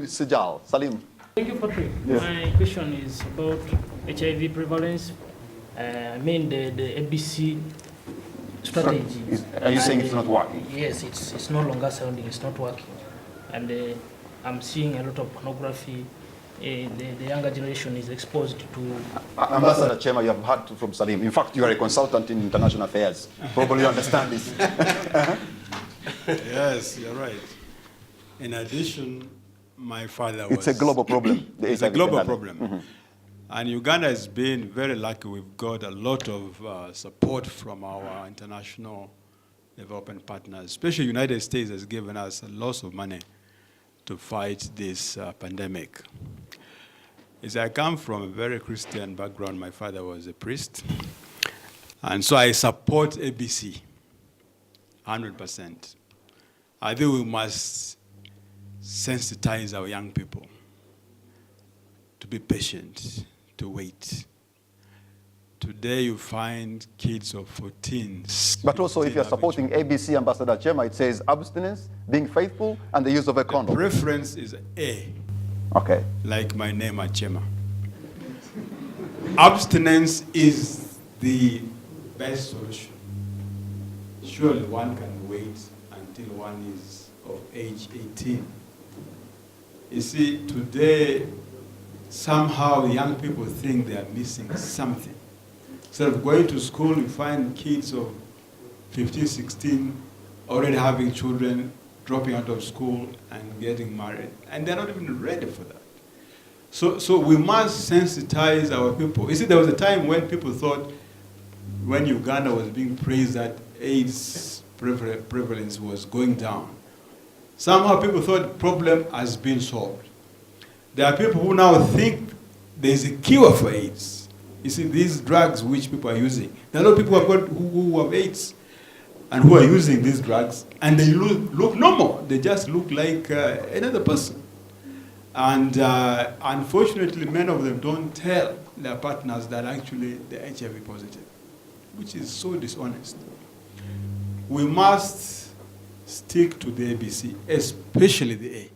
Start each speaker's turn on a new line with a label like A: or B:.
A: Sijal, Salim.
B: Thank you, Patrick.
A: Yes.
B: My question is about HIV prevalence. I mean the ABC strategy.
A: Are you saying it's not working?
B: Yes, it's no longer sounding, it's not working. And I'm seeing a lot of pornography. The younger generation is exposed to...
A: Ambassador Chema, you have heard from Salim. In fact, you are a consultant in international affairs. Probably you understand this.
C: Yes, you're right. In addition, my father was...
A: It's a global problem.
C: It's a global problem. Mm-hmm. And Uganda has been very lucky. We've got a lot of support from our international development partners, especially the United States has given us a lot of money to fight this pandemic. As I come from a very Christian background, my father was a priest. And so I support ABC 100%. I think we must sensitize our young people to be patient, to wait. Today you find kids of 14.
A: But also if you're supporting ABC, Ambassador Chema, it says abstinence, being faithful, and the use of a condom.
C: The preference is A.
A: Okay.
C: Like my name, Achema. Abstinence is the best solution. Surely one can wait until one is of age 18. You see, today, somehow young people think they are missing something. Instead of going to school, you find kids of 15, 16 already having children, dropping out of school and getting married. And they're not even ready for that. So we must sensitize our people. You see, there was a time when people thought, when Uganda was being praised that AIDS prevalence was going down, somehow people thought the problem has been solved. There are people who now think there's a cure for AIDS. You see, these drugs which people are using, there are a lot of people who have AIDS and who are using these drugs, and they look normal. They just look like another person. And unfortunately, many of them don't tell their partners that actually they're HIV positive, which is so dishonest. We must stick to the ABC, especially the A.